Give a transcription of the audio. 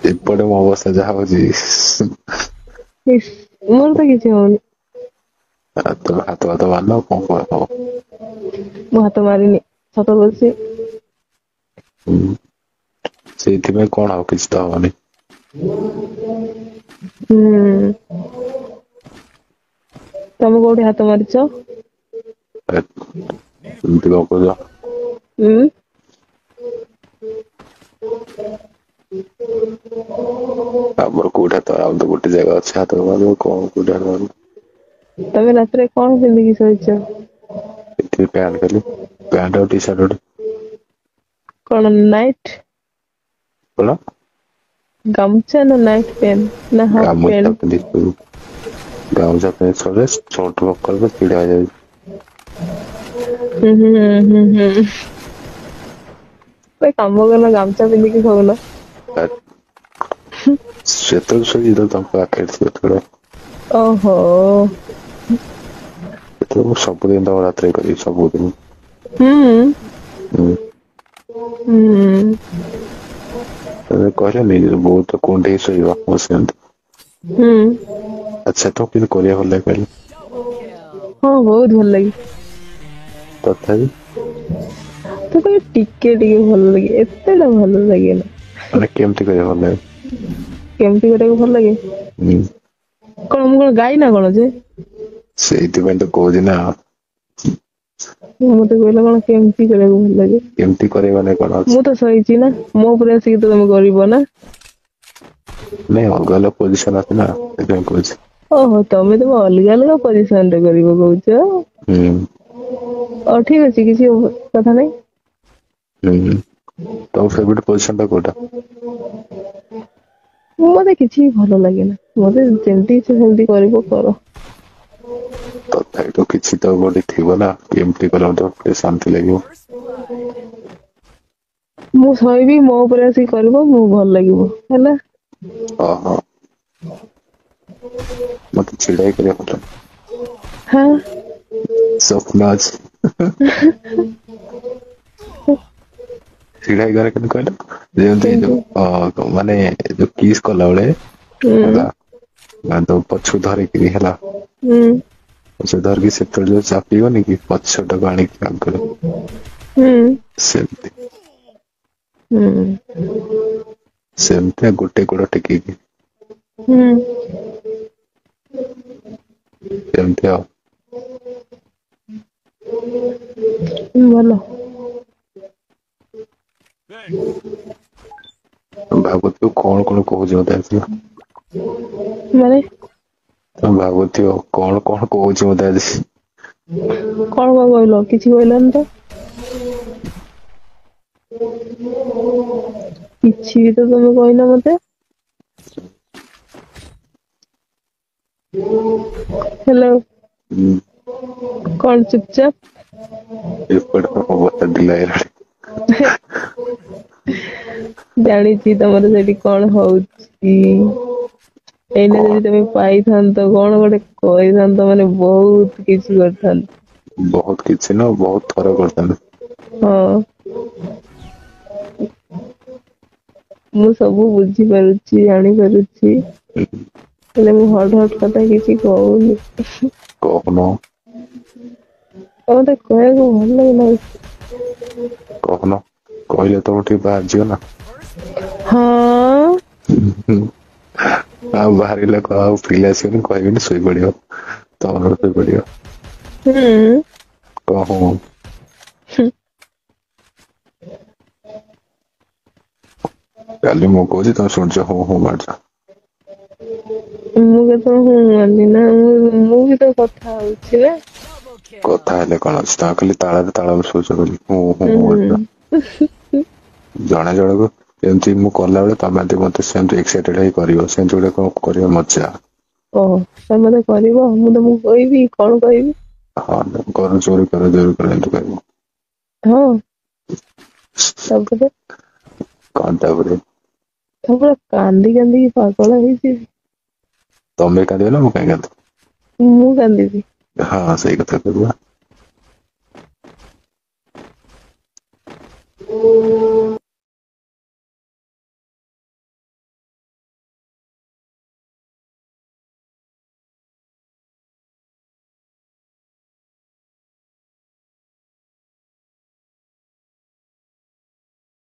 ଏପଟେ ମୋ ଅବସ୍ଥା ଯାହା ହଉଛି ଇସ୍, ମୋର ତ କିଛି ହଉନି। ତମେ ହାତ ଭାତ ମାରିନ କଣ ହବ? ମୁଁ ହାତ ମାରିନି ସତ କହୁଛି। ହୁଁ ସେଇଥିପାଇଁ କଣ ଆଉ କିଛି ତ ହବନି। ହୁଁ। ତମେ କୋଉଠି ହାତ ମାରିଛ? ଏମିତି କଣ କହୁଛ? ଉଁ। ଆମର କୋଉଠା ତ ଆଉ ତ ଗୋଟେ ଜାଗା ଅଛି ହାତ ମାରିବ କଣ କୋଉଠି ହାତ ମାରିବ। ତମେ ରାତିରେ କଣ ପିନ୍ଧିକି ଶୋଇଛ? ଏଠି ପ୍ୟାଣ୍ଟ ଖାଲି ପ୍ୟାଣ୍ଟ ଆଉ ଟି ସାର୍ଟ ଗୋଟେ। କଣ ନାଇଟ୍? କଣ? ଗାମୁଚା ନା ନାଇଟ୍ ପ୍ୟାଣ୍ଟ ନା ହାଫ୍ ଗାମୁଛା ପ୍ୟାଣ୍ଟ? ପିନ୍ଧିକି ଶୋଇବୁ ଗାମୁଛା ପିନ୍ଧିକି ଶୋଇଲେ ଛୋଟ ମକରକୁ ଚିଡା ହେଇଯାଉଛି। ହୁଁ ହୁଁ ହୁଁ ହୁଁ। ଗୋଟେ କାମ କରୁନ ଗାମୁଛା ପିନ୍ଧିକି ଶୋଉନ। ସେତେବେଳେ ଶୋଇବି ଯେତେବେଳେ ତମ ପାଖରେ ଥିବି ସେତେବେଳେ। ଓହୋ। ସେତେବେଳେ ମୁଁ ସବୁଦିନ ତମ ରାତିରେ କରିବି ସବୁଦିନ। ହୁଁ। ହୁଁ। ହୁଁ। ତମେ କହିଲନି ବହୁତ କୁଣ୍ଡେଇ ଶୋଇବ ମୁଁ ସେମିତି। ହୁଁ। ଆଚ୍ଛା ତମକୁ କେମିତି କରିବାକୁ ଭଲ ଲାଗେ କହିଲ? ହଁ ବହୁତ ଭଲ ଲାଗେ। ତଥାପି? ତଥାପି ଟିକେ ଟିକେ ଭଲ ଲାଗେ ଏତେଟା ଭଲ ଲାଗେନା। ମାନେ କେମିତି କରିବାକୁ ଭଲ ଲାଗେ? କେମିତି କରିବାକୁ ଭଲ ଲାଗେ? ହୁଁ। କଣ ମୁଁ କଣ ଗାଈ ନା କଣ ଯେ? ସେଇଥିପାଇଁ ତ କହୁଛି ନା। ମତେ କହିଲ କଣ କେମିତି କରିବାକୁ ଭଲ ଲାଗେ? କେମିତି କରିବ ମାନେ କଣ ଅଛି? ମୁଁ ତ ଶୋଇଛି ନା ମୋ ଉପରେ ଆସିକି ତ ତମେ କରିବ ନା। ନାଇଁ ଅଲଗା ଅଲଗା ପୋଜିସନ ଅଛି ନା ସେଥିପାଇଁ କହୁଛି। ଓହୋ ତମେ ତମ ଅଲଗା ଅଲଗା ପରିସନରେ କରିବ କହୁଛ। ହୁଁ। ହଉ ଠିକ ଅଛି କିଛି କଥା ନାଇଁ। ହୁଁ ତମ ଫେବରେଟ ପୋଜିସନ ଟା କୋଉଟା? ମତେ କିଛି ବି ଭଲ ଲାଗେନା ମତେ ଯେମିତି ଇଚ୍ଛା ସେମିତି କରିବ କର। ତଥାପି ତ କିଛି ତ ଗୋଟେ ଥିବ ନା କେମିତି କଲେ ମତେ ଟିକେ ଶାନ୍ତି ଲାଗିବ। ମୁଁ ଶୋଇବି ମୋ ଉପରେ ଆସିକି କରିବ ମୁଁ ଭଲ ଲାଗିବ ହେଲା। ଓହୋ। ମତେ ଛିଡା ହେଇକି କରିବାକୁ ଭଲ ଲାଗେ। ହାଁ। ସ୍ୱପ୍ନ ଅଛି। ଛିଡା ହେଇକି କରେ କେମିତି କହିଲ ଯେମିତି କେମିତି ଯୋଉ ମାନେ ଯୋଉ କିସ୍ କଲାବେଳେ ହୁଁ ହେଲା ତ ପଛକୁ ଧରିକିରି ହେଲା ହୁଁ। ପଛକୁ ଧରିକି ସେତେବେଳେ ଯୋଉ ଚାପିବନି କି ପଛଟାକୁ ଆଣିକି ଆଗରେ ହୁଁ। ସେମିତି ହୁଁ। ସେମିତିଆ ଗୋଟେ ଗୋଡ ଟେକିକି ହୁଁ। ସେମିତି ଆଉ। ଭଲ। ଭାବୁଥିବୁ କଣ କଣ କହୁଛି ମତେ ଆସିବ। ମାନେ ତମେ ଭାବୁଥିବ କଣ କଣ କହୁଛି ମତେ ଆଜି। କଣ କଣ କହିଲ କିଛି କହିଲନି ତ। କିଛି ବି ତ ତମେ କହିନ ମତେ। ହ୍ୟାଲୋ। ହୁଁ। କଣ ଚୁପଚାପ? ଏପଟେ ମୋ ଅବସ୍ଥା ଢିଲା ହେଇଗଲାଣି। ଜାଣିଛି ତମର ସେଠି କଣ ହଉଛି। ଏଇନେ କଣ ଯଦି ତମେ ପାଇଥାନ୍ତ କଣ ଗୋଟେ କହିଥାନ୍ତ ମାନେ ବହୁତ କିଛି କରିଥାନ୍ତ। ବହୁତ କିଛି ନୁହଁ ବହୁତ ଥର କରିଥାନ୍ତି। ହଁ। ମୁଁ ସବୁ ବୁଝିପାରୁଛି ଜାଣିପାରୁଛି। ହେଲେ ମୁଁ ହଟ୍ ହଟ୍ କଥା କିଛି କହୁନି। କହୁନ। ଆଉ ମତେ କହିବାକୁ ଭଲ ଲାଗୁନାହିଁ। କହୁନ କହିଲେ ତମକୁ ଟିକେ ବାଜିବ ନା। ହଁ। ଆଉ ବାହାରିଲେ ଆଉ ଫିଲ୍ ଆସିବନି କହିବିନି ଶୋଇପଡିବ। ତମର ଶୋଇପଡିବ ହୁଁ। କଣ ହୁଁ। ହୁଁ। କାଲି ମୁଁ କହୁଛି ତମେ ଶୁଣୁଛ ହୁଁ ହୁଁ ମାରୁଛ। ମୁଁ କେତେବେଳେ ହୁଁ ମାରିନି ନା ମୁଁ ବି ତ କଥା ହଉଛି ନା। କଥା ହେଲେ କଣ ଅଛି ତମେ ଖାଲି ତାଳରେ ତାଳ ମିଶଉଛ ଖାଲି ହୁଁ ହୁଁ ମାରୁଛ। ହୁଁ। ଜଣେ ଜଣଙ୍କୁ ଏମିତି ମୁଁ କଲାବେଳେ ତମେ ମତେ ସେମିତି ଏକ୍ସାଇଟେଡ ହେଇ କରିବ ସେମିତି ଗୋଟେ କଣ କରିବା ମଜା। ଓହୋ ତମେ ମତେ କରିବ ମୁଁ ତମକୁ କହିବି କଣ କହିବି? ହଁ କର ଚୋରି କର ଚୋରି କର ଏମିତି କହିବ। ହଁ ତାପରେ କଣ ତାପରେ ମୁଁ ପୁରା କାନ୍ଦି କାନ୍ଦିକି ପାଗଳ ହେଇଯିବି। ତମେ କାନ୍ଦିବ ନା ମୁଁ କାଇଁ କାନ୍ଦିବି। ମୁଁ କାନ୍ଦିବି। ହଁ ସେଇ କଥା କହିଲି ବା।